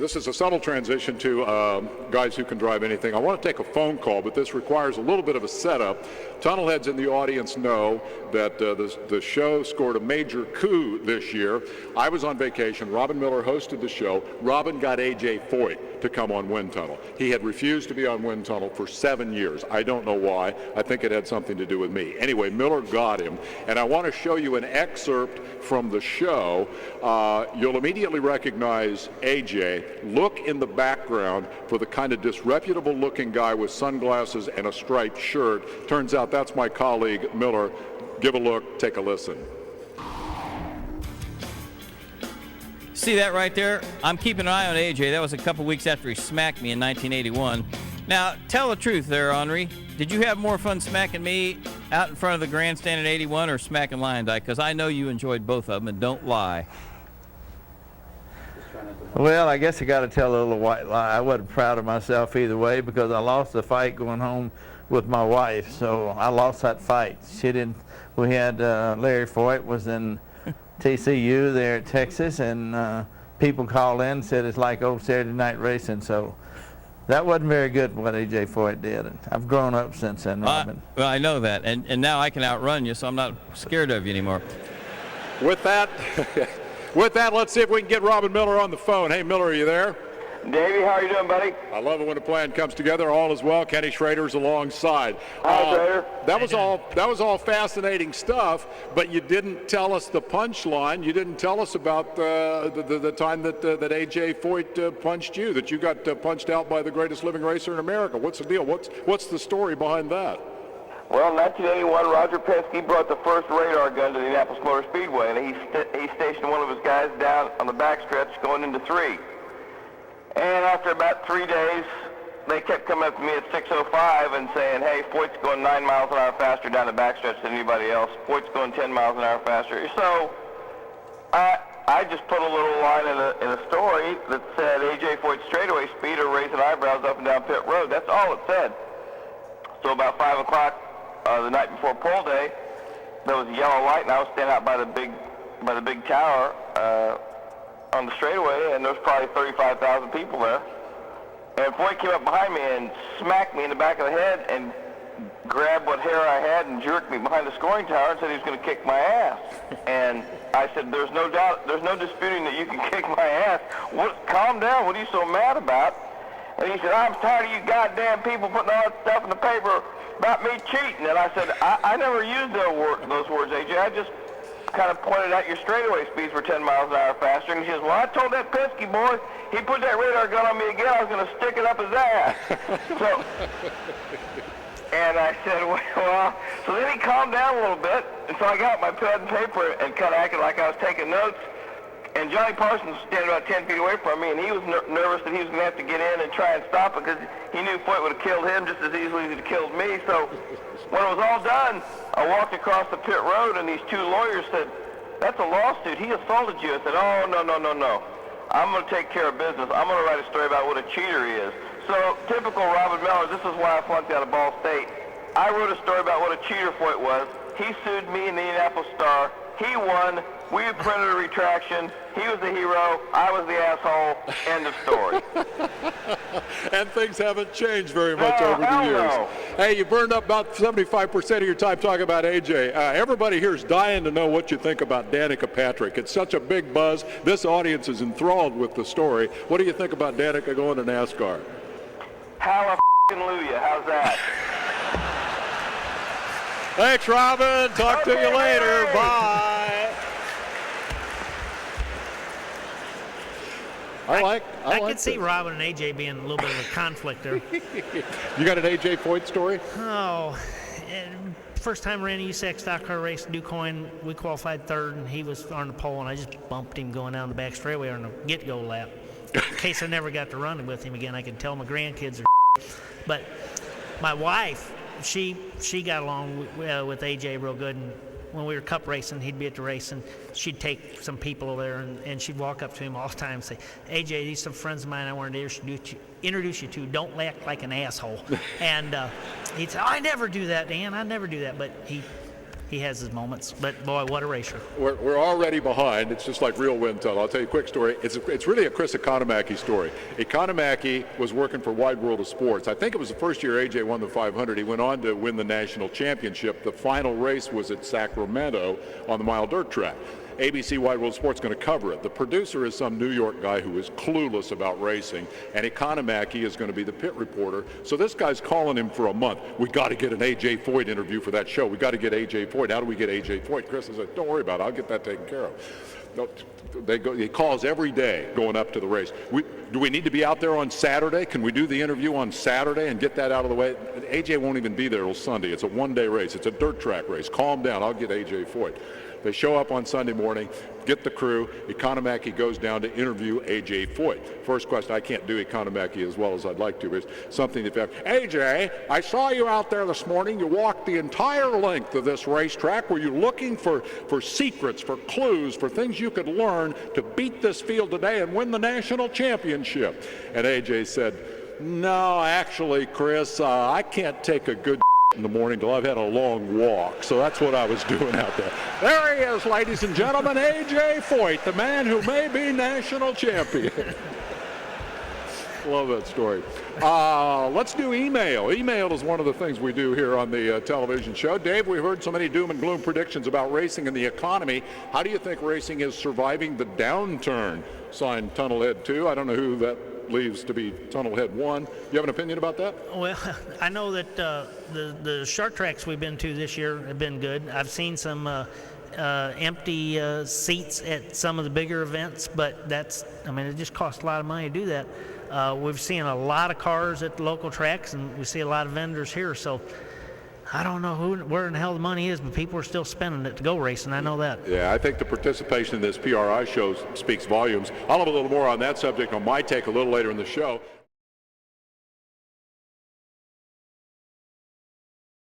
This is a subtle transition to guys who can drive anything. I want to take a phone call, but this requires a little bit of a setup. Tunnelheads in the audience know that the show scored a major coup this year. I was on vacation. Robin Miller hosted the show. Robin got AJ Foyt to come on WindTunnel. He had refused to be on WindTunnel for 7 years. I don't know why. I think it had something to do with me. Anyway, Miller got him, and I want to show you an excerpt from the show. You'll immediately recognize AJ. Look in the background for the kind of disreputable looking guy with sunglasses and a striped shirt. Turns out that's my colleague Miller. Give a look, take a listen. See that right there? I'm keeping an eye on AJ. That was a couple weeks after he smacked me in 1981. Now, tell the truth there, Henri. Did you have more fun smacking me out in front of the grandstand in 81 or smacking Lion Dyke? Because I know you enjoyed both of them, and don't lie. Well, I guess I got to tell a little white lie. I wasn't proud of myself either way because I lost the fight going home with my wife. So I lost that fight. She didn't. We had Larry Foyt was in TCU there at Texas, and people called in and said it's like old Saturday night racing. So that wasn't very good what AJ Foyt did. And I've grown up since then, Robin. Well, I know that, and now I can outrun you, so I'm not scared of you anymore. With that, let's see if we can get Robin Miller on the phone. Hey, Miller, are you there? Davey, how are you doing, buddy? I love it when a plan comes together. All is well. Kenny Schrader's alongside. Hi, Schrader. That was all fascinating stuff, but you didn't tell us the punchline. You didn't tell us about the time that AJ Foyt punched you, that you got punched out by the greatest living racer in America. What's the deal? What's the story behind that? Well, in 1981, Roger Penske brought the first radar gun to the Indianapolis Motor Speedway, and he stationed one of his guys down on the backstretch going into 3. And after about 3 days, they kept coming up to me at 6:05 and saying, hey, Foyt's going 9 miles an hour faster down the backstretch than anybody else. Foyt's going 10 miles an hour faster. So I just put a little line in a story that said AJ Foyt straightaway speed or raising eyebrows up and down pit road. That's all it said. So about 5 o'clock the night before pole day, there was a yellow light, and I was standing out by the big tower on the straightaway, and there was probably 35,000 people there. And Foyt came up behind me and smacked me in the back of the head and grabbed what hair I had and jerked me behind the scoring tower and said he was going to kick my ass. And I said, there's no doubt, there's no disputing that you can kick my ass. Calm down, what are you so mad about? And he said, I'm tired of you goddamn people putting all that stuff in the paper about me cheating. And I said, I never used those words, AJ. I just kind of pointed out your straightaway speeds were 10 miles an hour faster. And he says, well, I told that Penske boy, he put that radar gun on me again, I was going to stick it up his ass. And I said, well, so then he calmed down a little bit. And so I got my pen and paper and kind of acted like I was taking notes. And Johnny Parsons was standing about 10 feet away from me, and he was nervous that he was going to have to get in and try and stop it because he knew Foyt would have killed him just as easily as he'd killed me. So when it was all done, I walked across the pit road, and these two lawyers said, that's a lawsuit. He assaulted you. I said, oh, no. I'm going to take care of business. I'm going to write a story about what a cheater he is. So typical Robin Miller, this is why I flunked out of Ball State. I wrote a story about what a cheater Foyt was. He sued me in the Indianapolis Star. He won. We printed a retraction. He was the hero. I was the asshole. End of story. And things haven't changed very much over the years. No. Hey, you burned up about 75% of your time talking about AJ. Everybody here is dying to know what you think about Danica Patrick. It's such a big buzz. This audience is with the story. What do you think about Danica going to NASCAR? Hallelujah. How's that? Thanks, Robin. Talk to you later. Bye. I could see Robin and AJ being a little bit of a conflict there. You got an AJ Foyt story? Oh, first time I ran a USAC stock car race, DuQuoin, we qualified third, and he was on the pole, and I just bumped him going down the back straightaway on the get-go lap. In case I never got to run with him again, I can tell my grandkids are But my wife, she got along with AJ real good, and when we were cup racing, he'd be at the race, and she'd take some people over there, and she'd walk up to him all the time and say, AJ, these are some friends of mine I wanted to introduce you to. Don't act like an asshole. And he'd say, I never do that, Dan. I never do that. But he he has his moments. But boy, what a racer! We're already behind. It's just like real WindTunnel. I'll tell you a quick story. It's really a Chris Economaki story. Economaki was working for Wide World of Sports. I think it was the first year AJ won the 500. He went on to win the national championship. The final race was at Sacramento on the mile dirt track. ABC Wide World Sports going to cover it. The producer is some New York guy who is clueless about racing, and Economaki is going to be the pit reporter. So this guy's calling him for a month. We got to get an AJ Foyt interview for that show. We got to get AJ Foyt. How do we get AJ Foyt? Chris said, don't worry about it. I'll get that taken care of. No, he calls every day going up to the race. Do we need to be out there on Saturday? Can we do the interview on Saturday and get that out of the way? AJ won't even be there till Sunday. It's a one-day race. It's a dirt track race. Calm down. I'll get AJ Foyt. They show up on Sunday morning, get the crew. Economaki goes down to interview AJ Foyt. First question, I can't do Economaki as well as I'd like to, is something that, AJ, I saw you out there this morning. You walked the entire length of this racetrack. Were you looking for secrets, for clues, for things you could learn to beat this field today and win the national championship? And AJ said, no, actually, Chris, I can't take a good in the morning till I've had a long walk. So that's what I was doing out there. There he is, ladies and gentlemen, AJ Foyt, the man who may be national champion. Love that story. Let's do email. Email is one of the things we do here on the television show. Dave, we've heard so many doom and gloom predictions about racing and the economy. How do you think racing is surviving the downturn? Signed Tunnelhead 2. I don't know who that leaves to be Tunnelhead 1. You have an opinion about that? Well, I know that the short tracks we've been to this year have been good. I've seen some empty seats at some of the bigger events, but it just costs a lot of money to do that. We've seen a lot of cars at the local tracks, and we see a lot of vendors here, so I don't know where in the hell the money is, but people are still spending it to go racing. I know that. Yeah, I think the participation in this PRI show speaks volumes. I'll have a little more on that subject on my take a little later in the show.